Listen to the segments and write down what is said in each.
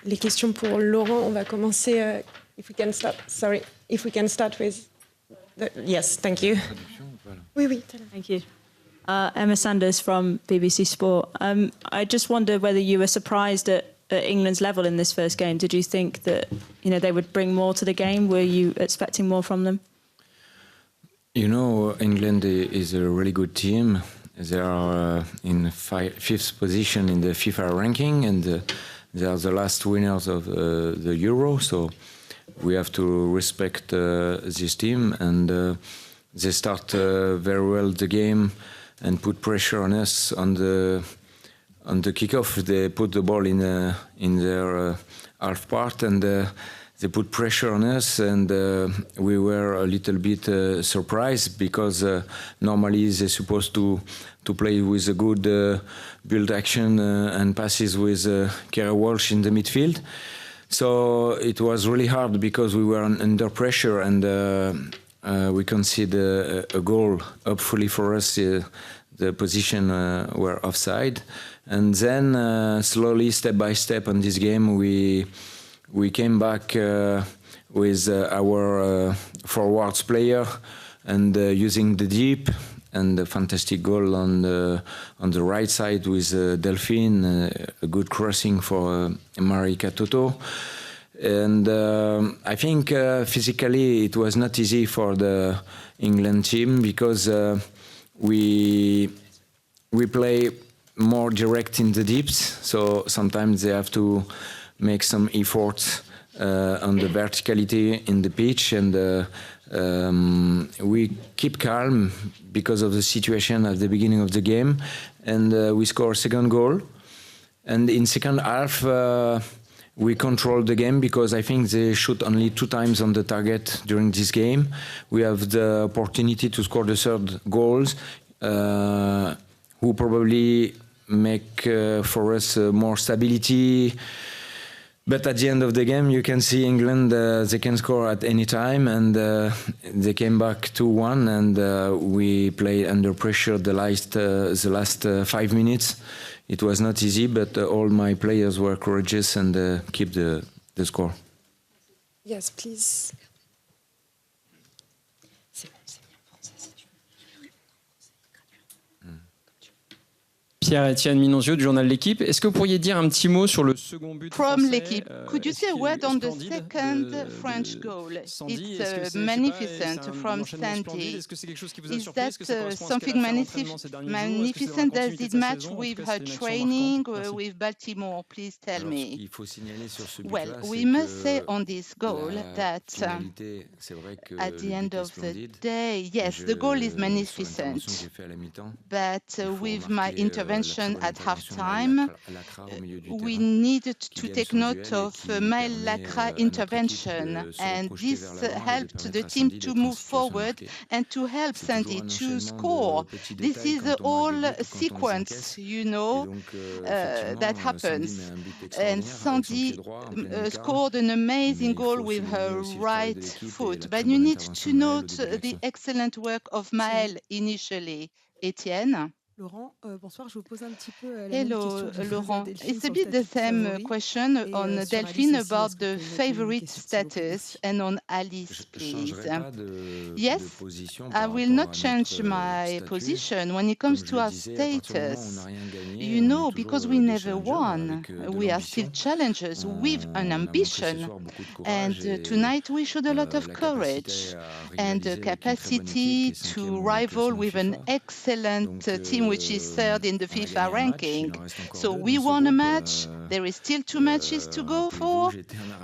les questions pour Laurent. On va commencer. If we can start. Sorry. If we can start with. Yes, thank you. Oui. Thank you. Emma Sanders from BBC Sport. I just wonder whether you were surprised at England's level in this first game. Did you think that they would bring more to the game? Were you expecting more from them? England is a really good team. They are in fifth position in the FIFA ranking, and they are the last winners of the Euro. So we have to respect this team, and they start very well the game and put pressure on us on the kickoff. They put the ball in their half part, and they put pressure on us, and we were a little bit surprised because normally they're supposed to play with a good build action and passes with Kerry Walsh in the midfield. So it was really hard because we were under pressure, and we conceded a goal. Hopefully for us, the position were offside. And then slowly, step by step on this game, we came back with our forwards player and using the deep, and a fantastic goal on the right side with Delphine, a good crossing for Marika Toto. And I think physically it was not easy for the England team because we play more direct in the deeps, so sometimes they have to make some efforts on the verticality in the pitch, and we keep calm because of the situation at the beginning of the game, and we score a second goal. And in second half, we control the game because I think they shoot only 2 times on the target during this game. We have the opportunity to score the third goals, who probably make for us more stability. But at the end of the game, you can see England, they can score at any time, and they came back 2-1, and we played under pressure the last 5 minutes. It was not easy, but all my players were courageous and keep the score. Yes, please. Pierre-Étienne Minonzio du journal L'Équipe. Est-ce que vous pourriez dire un petit mot sur le second but From français? L'Équipe, could you say a word on the second French goal? It's magnificent from Sandy. Is that something magnificent? Does it match with her training with Baltimore? Please tell me. Well, we must say on this goal that at the end of the day, yes, the goal is magnificent, but with my intervention at halftime, we needed to take note of Maël Lacra intervention, and this helped the team to move forward and to help Sandy to score. This is the whole sequence, that happens. And Sandy scored an amazing goal with her right foot. But you need to note the excellent work of Maël initially. Étienne? Laurent, bonsoir. Je vous pose un petit peu la Hello, même question Laurent. Delphine It's a bit the same question on Delphine about the favorite status and on Alice, please. Yes, I will not change my position when it comes to our status. Because we never won, we are still challengers with an ambition. And tonight we showed a lot of courage and capacity to rival with an excellent team which is third in the FIFA ranking. So we won a match. There is still 2 matches to go for.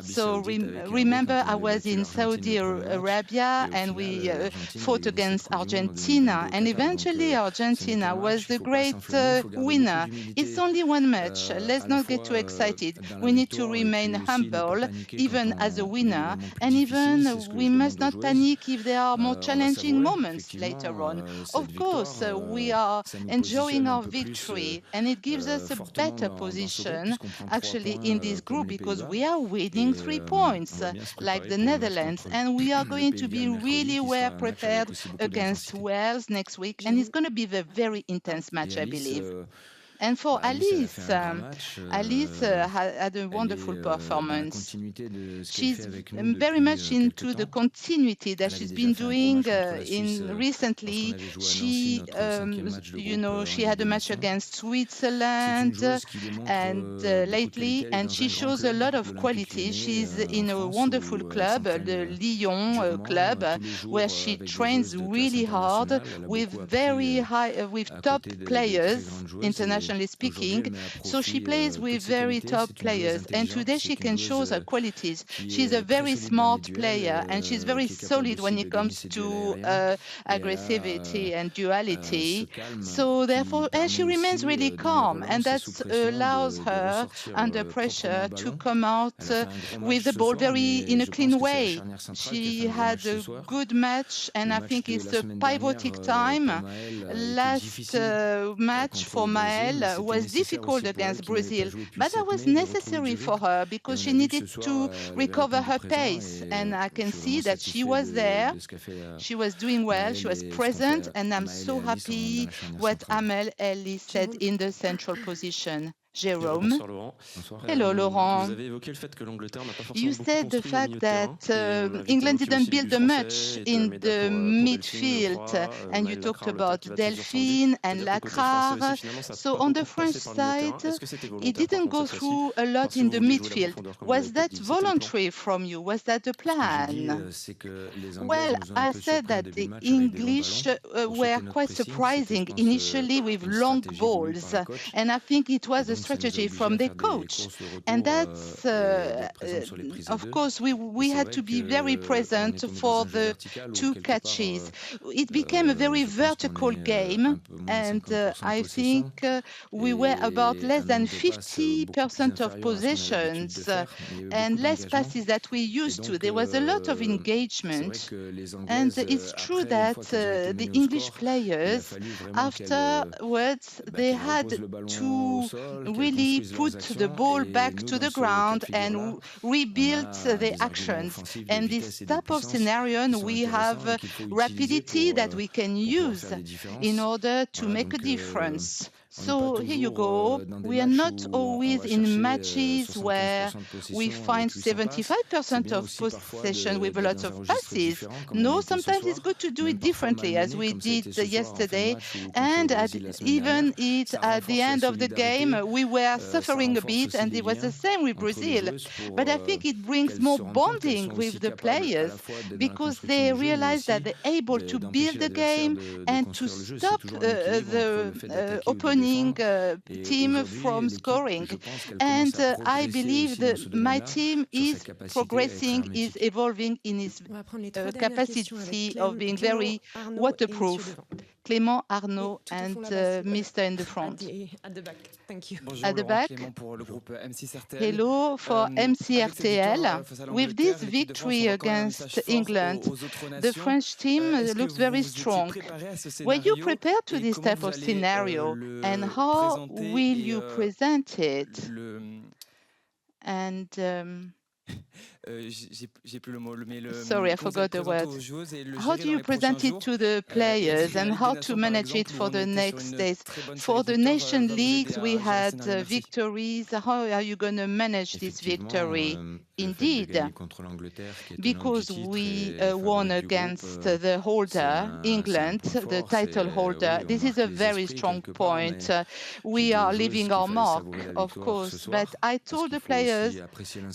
So remember, I was in Saudi Arabia and we fought against Argentina. And eventually Argentina was the great winner. It's only 1 match. Let's not get too excited. We need to remain humble, even as a winner. And even we must not panic if there are more challenging moments later on. Of course, we are enjoying our victory, and it gives us a better position actually in this group because we are winning 3 points like the Netherlands, and we are going to be really well prepared against Wales next week, and it's going to be a very intense match, I believe. And for Alice, Alice had a wonderful performance. She's very much into the continuity that she's been doing recently. She, she had a match against Switzerland and lately, and she shows a lot of quality. She's in a wonderful club, the Lyon club, where she trains really hard with very high, with top players, internationally speaking. So she plays with very top players, and today she can show her qualities. She's a very smart player, and she's very solid when it comes to aggressivity and duality. So therefore, and she remains really calm, and that allows her under pressure to come out with the ball in a clean way. She had a good match, and I think it's a pivoting time. Last match for Maëlle was difficult against Brazil, but that was necessary for her because she needed to recover her pace, and I can see that she was there. She was doing well, she was present, and I'm so happy what Amel Ellie said in the central position. Jérôme. Hello, Laurent. You said the fact that England didn't build much in the midfield, and you talked about Delphine and Lacrare. So on the French side, it didn't go through a lot in the midfield. Was that voluntary from you? Was that the plan? Well, I said that the English were quite surprising initially with long balls, and I think it was a strategy from the coach, and that's of course we had to be very present for the two catches. It became a very vertical game, and I think we were about less than 50% of possessions and less passes that we used to. There was a lot of engagement, and it's true that the English players afterwards they had to really put the ball back to the ground and rebuild the actions. And this type of scenario, we have rapidity that we can use in order to make a difference. So here you go. We are not always in matches where we find 75% of possession with a lot of passes. No, sometimes it's good to do it differently, as we did yesterday. And even at the end of the game, we were suffering a bit, and it was the same with Brazil. But I think it brings more bonding with the players because they realize that they're able to build the game and to stop the opponent team from scoring. And I believe that my team is progressing, is evolving in its capacity of being very waterproof. Clément, Arnaud, and Mr. in the front. At the back. Thank you. At the back. Hello for MCRTL. With this victory against England, the French team looks very strong. Were you prepared to this type of scenario, and how will you present it? And sorry, I forgot the word. How do you present it to the players, and how to manage it for the next days? For the Nation Leagues, we had victories. How are you going to manage this victory? Indeed, because we won against the holder, England, the title holder. This is a very strong point. We are leaving our mark, of course, but I told the players,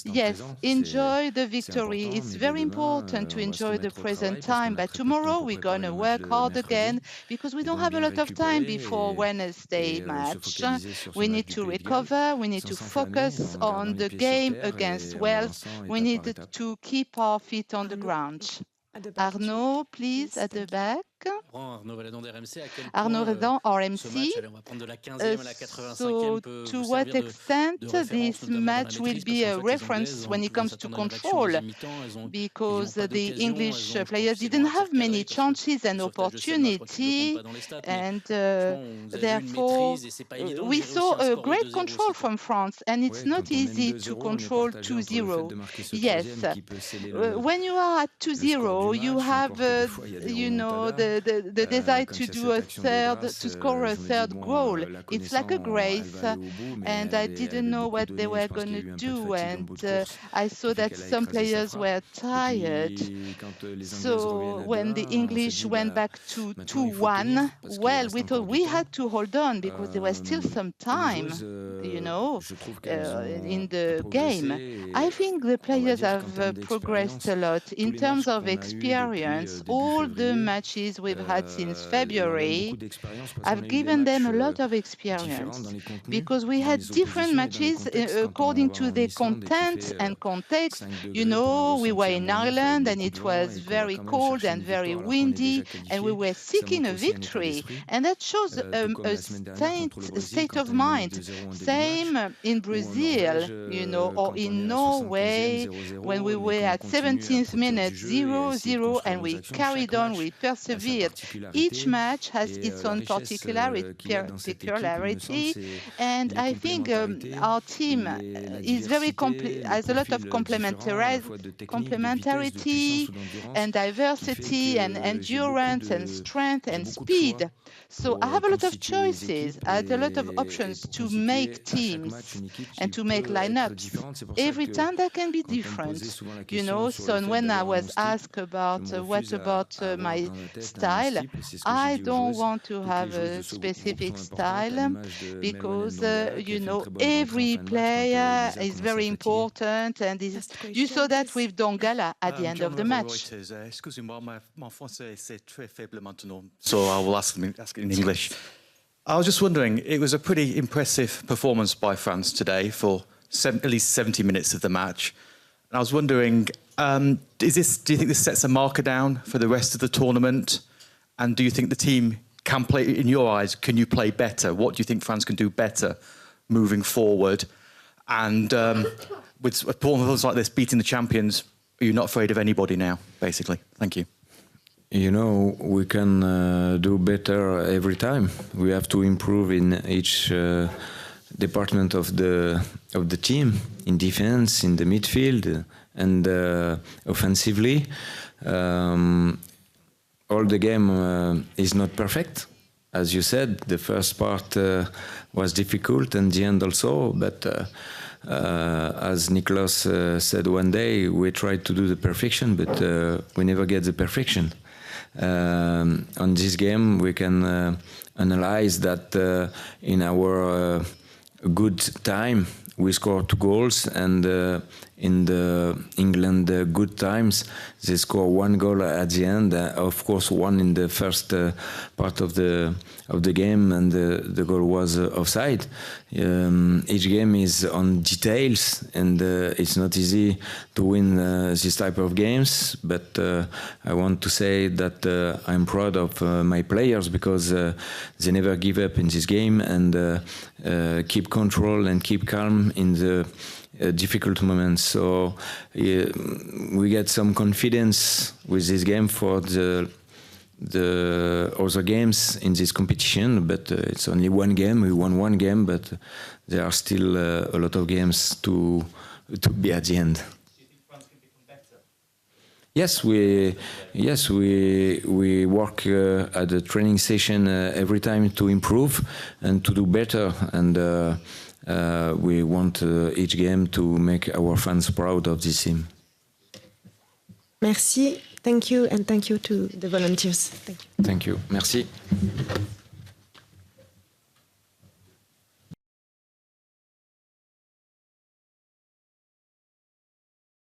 yes, enjoy the victory. It's very important to enjoy the present time, but tomorrow we're going to work hard again because we don't have a lot of time before Wednesday match. We need to recover. We need to focus on the game against Wales. We need to keep our feet on the ground. Arnaud, please, at the back. Arnaud Redan, RMC. So to what extent this match will be a reference when it comes to control? Because the English players didn't have many chances and opportunity, and therefore we saw a great control from France, and it's not easy to control 2-0. Yes, when you are at 2-0, you have, the the desire to do to score a third goal. It's like a grace, and I didn't know what they were going to do, and I saw that some players were tired. So when the English went back to 2-1, well, we thought we had to hold on because there was still some time, you know, in the game. I think the players have progressed a lot in terms of experience. All the matches we've had since February have given them a lot of experience because we had different matches according to the content and context. You know, we were in Ireland and it was very cold and very windy, and we were seeking a victory, and that shows a state of mind. Same in Brazil, you know, or in Norway, when we were at 17th minute 0-0, and we carried on, we persevered. Each match has its own particularity, and I think our team is very has a lot of complementarity and diversity and endurance and strength and speed. So I have a lot of choices. I had a lot of options to make teams and to make lineups. Every time that can be different, you know. So when I was asked about what about my style, I don't want to have a specific style because, you know, every player is very important, and you saw that with Dongala at the end of the match. So I will ask it in English. I was just wondering, it was a pretty impressive performance by France today for at least 70 minutes of the match. And I was wondering, do you think this sets a marker down for the rest of the tournament? And do you think the team can play, in your eyes, can you play better? What do you think France can do better moving forward? And with a performance like this, beating the champions, are you not afraid of anybody now, basically? Thank you. You know, we can do better every time. We have to improve in each department of the team, in defense, in the midfield, and offensively. All the game is not perfect. As you said, the first part was difficult, and the end also, but as Nicolas said one day, we try to do the perfection, but we never get the perfection. On this game, we can analyze that in our good time, we scored 2 goals, and in the England good times, they score 1 goal at the end. Of course, 1 in the first part of the game, and the goal was offside. Each game is on details, and it's not easy to win this type of games. But I want to say that I'm proud of my players because they never give up in this game and keep control and keep calm in the difficult moments. So we get some confidence with this game for the other games in this competition, but it's only 1 game. We won 1 game, but there are still a lot of games to be at the end. Do you think France can become better? Yes, we work at the training session every time to improve and to do better, and we want each game to make our fans proud of this team. Merci, thank you, and thank you to the volunteers. Thank you. Thank you. Merci.